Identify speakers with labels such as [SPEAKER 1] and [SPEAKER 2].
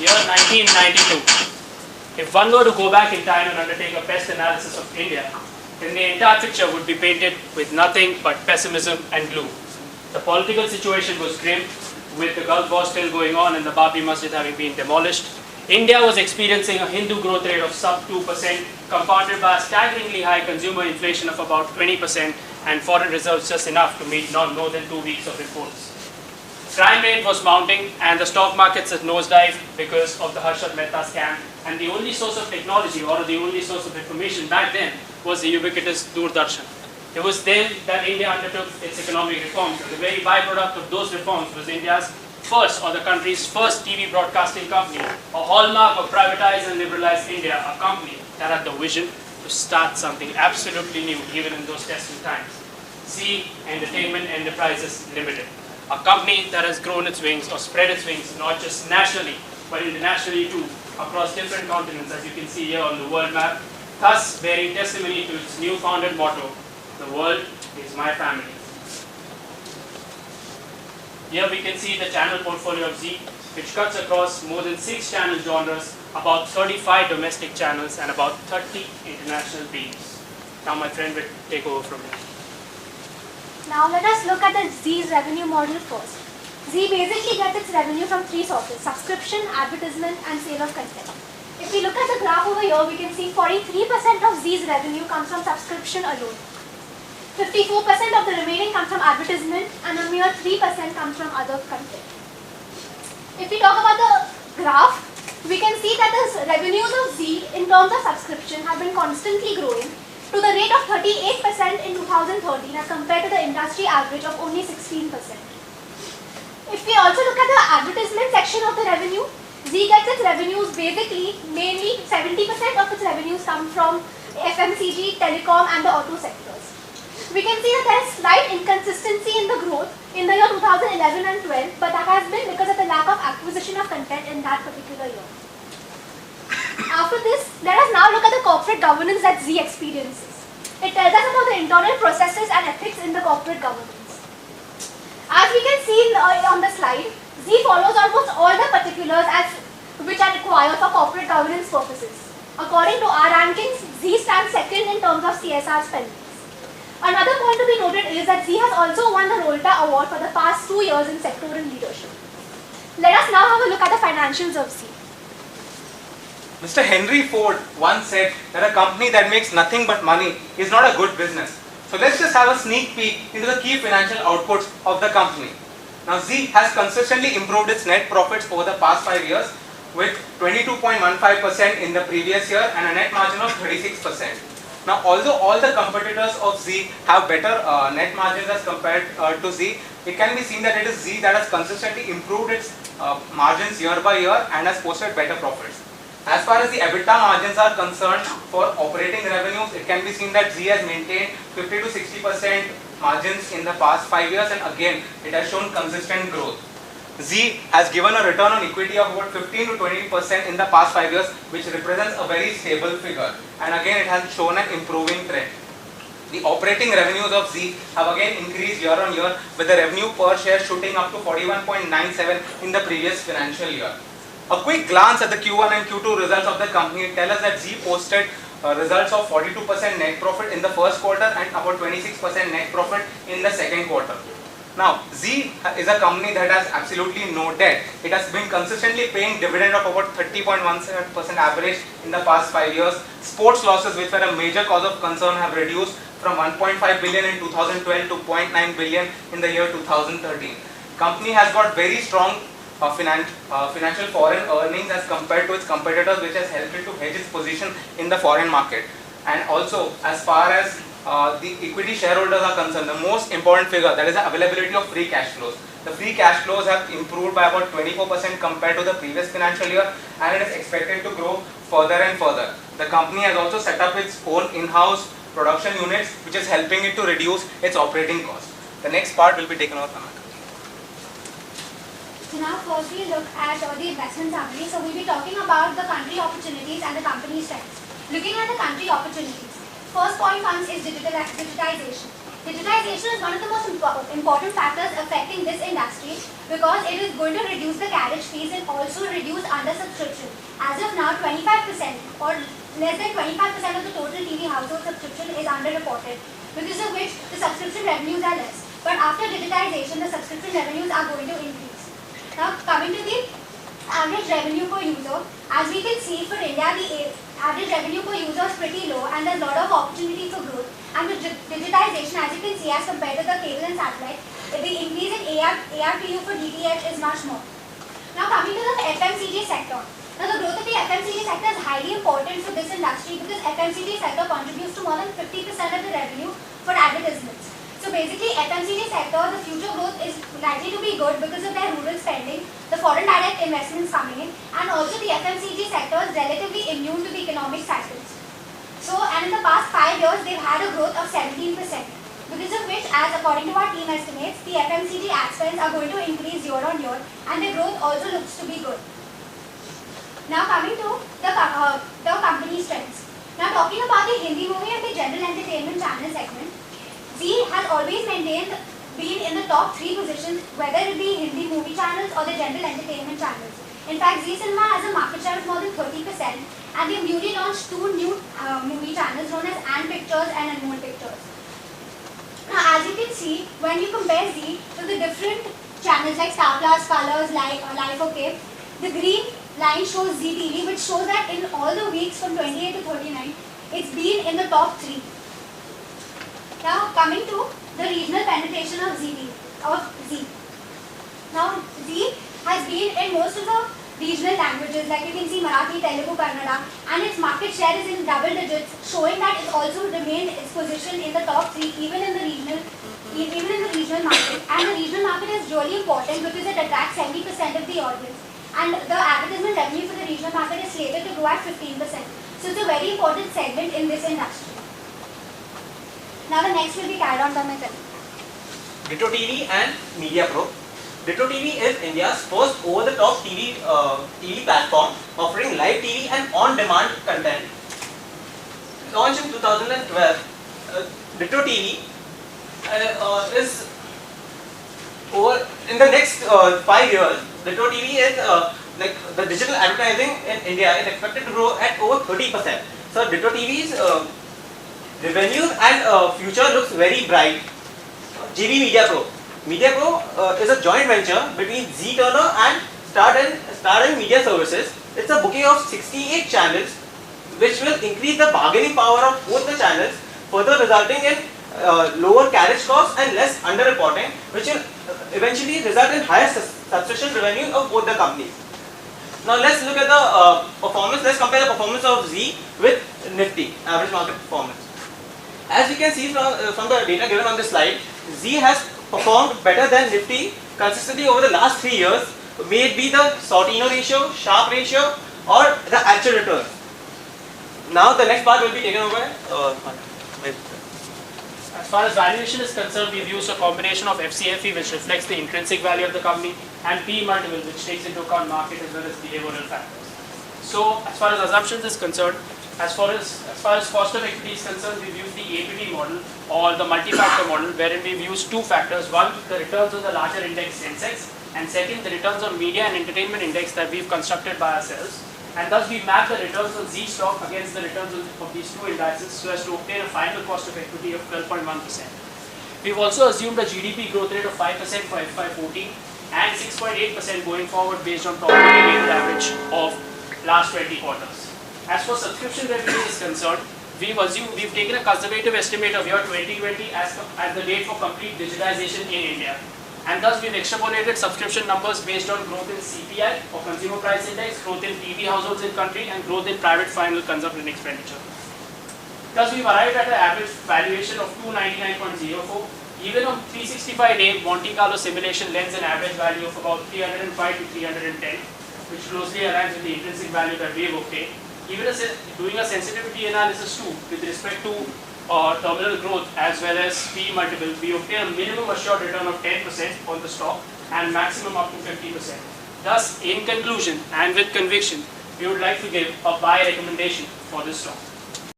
[SPEAKER 1] Year 1992. If one were to go back in time and undertake a pest analysis of India, then the entire picture would be painted with nothing but pessimism and gloom. The political situation was grim, with the Gulf War still going on and the Babi Masjid having been demolished. India was experiencing a Hindu growth rate of sub 2%, compounded by a staggeringly high consumer inflation of about 20% and foreign reserves just enough to meet not more than 2 weeks of imports. Crime rate was mounting and the stock markets had nosedived because of the Harshad Mehta scam, and the only source of technology or the only source of information back then was the ubiquitous Doordarshan. It was then that India undertook its economic reforms, and the very byproduct of those reforms was India's first, or the country's first TV broadcasting company, a hallmark of privatized and liberalized India, a company that had the vision to start something absolutely new even in those testing times. Zee Entertainment Enterprises Limited, a company that has grown its wings or spread its wings not just nationally but internationally too, across different continents, as you can see here on the world map, thus bearing testimony to its new founded motto, "The world is my family." Here we can see the channel portfolio of Zee, which cuts across more than 6 channel genres, about 35 domestic channels and about 30 international beats. Now my friend will take over from here.
[SPEAKER 2] Now let us look at the Zee's revenue model first. Zee basically gets its revenue from 3 sources: subscription, advertisement and sale of content. If we look at the graph over here, we can see 43% of Zee's revenue comes from subscription alone. 54% of the remaining comes from advertisement and a mere 3% comes from other content. If we talk about the graph, we can see that the revenues of Zee in terms of subscription have been constantly growing to the rate of 38% in 2013 as compared to the industry average of only 16%. If we also look at the advertisement section of the revenue, Zee gets its revenues basically, mainly 70% of its revenues come from FMCG, telecom and the auto sectors. We can see that there is slight inconsistency in the growth in the year 2011 and 12, but that has been because of the lack of acquisition of content in that particular year. After this, let us now look at the corporate governance that Zee experiences. It tells us about the internal processes and ethics in the corporate governance. As we can see on the slide, Zee follows almost all the particulars which are required for corporate governance purposes. According to our rankings, Zee stands second in terms of CSR spending. Another point to be noted is that Zee has also won the Rolta Award for the past 2 years in sectoral leadership. Let us now have a look at the financials of Zee.
[SPEAKER 3] Mr. Henry Ford once said that a company that makes nothing but money is not a good business. So let's just have a sneak peek into the key financial outputs of the company. Now Zee has consistently improved its net profits over the past 5 years with 22.15% in the previous year and a net margin of 36%. Now, although all the competitors of Zee have better net margins as compared to Zee, it can be seen that it is Zee that has consistently improved its margins year by year and has posted better profits. As far as the EBITDA margins are concerned for operating revenues, it can be seen that Zee has maintained 50 to 60% margins in the past 5 years, and again it has shown consistent growth. Zee has given a return on equity of about 15 to 20% in the past 5 years, which represents a very stable figure, and again it has shown an improving trend. The operating revenues of Zee have again increased year on year, with the revenue per share shooting up to 41.97 in the previous financial year. A quick glance at the Q1 and Q2 results of the company tell us that Zee posted results of 42% net profit in the first quarter and about 26% net profit in the second quarter. Now, Zee is a company that has absolutely no debt. It has been consistently paying dividend of about 30.17% average in the past 5 years. Sports losses, which were a major cause of concern, have reduced from 1.5 billion in 2012 to 0.9 billion in the year 2013. Company has got very strong financial foreign earnings as compared to its competitors, which has helped it to hedge its position in the foreign market. And also, as far as the equity shareholders are concerned, the most important figure, that is the availability of free cash flows. The free cash flows have improved by about 24% compared to the previous financial year, and it is expected to grow further and further. The company has also set up its own in-house production units, which is helping it to reduce its operating costs. The next part will be taken over from Anand.
[SPEAKER 2] So now first we look at the investment summary. So we'll be talking about the country opportunities and the company strengths. Looking at the country opportunities, first point comes is digitization. Digitization is one of the most important factors affecting this industry because it is going to reduce the carriage fees and also reduce under-subscription. As of now, 25% or less than 25% of the total TV household subscription is under-reported, because of which the subscription revenues are less. But after digitization, the subscription revenues are going to increase. Now, coming to the average revenue per user, as we can see for India, the average revenue per user is pretty low and there's a lot of opportunity for growth. And with digitization, as you can see, as compared to the cable and satellite, the increase in ARPU for DTH is much more. Now coming to the FMCG sector. Now the growth of the FMCG sector is highly important for this industry because FMCG sector contributes to more than 50% of the revenue for advertisements. So basically FMCG sector, the future growth is likely to be good because of their rural spending, the foreign direct investments coming in, and also the FMCG sector is relatively immune to the economic cycles. So, and in the past 5 years, they've had a growth of 17%, because of which, as according to our team estimates, the FMCG ad spends are going to increase year on year, and their growth also looks to be good. Now coming to the company strengths. Now talking about the Hindi movie and the general entertainment channel segment, Zee has always been in the top 3 positions, whether it be Hindi movie channels or the general entertainment channels. In fact, Zee Cinema has a market share of more than 30%. And they've newly launched 2 new movie channels known as Ant Pictures and Anmol Pictures. Now as you can see, when you compare Zee to the different channels like Star Plus, Colors, Life OK, the green line shows Zee TV, which shows that in all the weeks from 28 to 39, it's been in the top 3. Now coming to the regional penetration of Zee. Now Zee has been in most of the regional languages, like you can see Marathi, Telugu, Kannada, and its market share is in double digits, showing that it's also remained its position in the top 3 even in the regional market. And the regional market is really important because it attracts 70% of the audience. And the advertisement revenue for the regional market is slated to grow at 15%. So it's a very important segment in this industry. Now the next will be carried on by my colleague.
[SPEAKER 4] Ditto TV and Media Pro. Ditto TV is India's first over-the-top TV platform offering live TV and on-demand content. Launched in 2012, Ditto TV is over in the next 5 years. Ditto TV is like the digital advertising in India is expected to grow at over 30%. So Ditto TV's revenue and future looks very bright. GB Media Pro. Media Pro is a joint venture between Zee Turner and Star Media Services. It's a bouquet of 68 channels which will increase the bargaining power of both the channels, further resulting in lower carriage costs and less underreporting, which will eventually result in higher subscription revenue of both the companies. Now let's look at the performance. Let's compare the performance of Zee with Nifty, average market performance. As you can see from the data given on this slide, Zee has performed better than Nifty consistently over the last 3 years, may it be the Sortino ratio, Sharpe ratio, or the actual return. Now the next part will be taken over by
[SPEAKER 1] As far as valuation is concerned, we've used a combination of FCFE, which reflects the intrinsic value of the company, and P multiple, which takes into account market as well as behavioral factors. So as far as assumptions is concerned, as far as cost of equity is concerned, we've used the APD model or the multi-factor model, wherein we've used 2 factors. One, the returns on the larger index Sensex, and second, the returns on media and entertainment index that we've constructed by ourselves. And thus we map the returns on Zee stock against the returns of these 2 indices so as to obtain a final cost of equity of 12.1%. We've also assumed a GDP growth rate of 5% for FY14 and 6.8% going forward based on probably weighted average of last 20 quarters. As for subscription revenue is concerned, we've taken a conservative estimate of year 2020 as the date for complete digitization in India. And thus we've extrapolated subscription numbers based on growth in CPI or consumer price index, growth in TV households in country, and growth in private final consumption expenditure. Thus we've arrived at an average valuation of 299.04. Even on 365-day Monte Carlo simulation lends an average value of about 305 to 310, which closely aligns with the intrinsic value that we've obtained. Even doing a sensitivity analysis too with respect to terminal growth as well as P multiple, we obtain a minimum assured return of 10% on the stock and maximum up to 50%. Thus, in conclusion and with conviction, we would like to give a buy recommendation for this stock.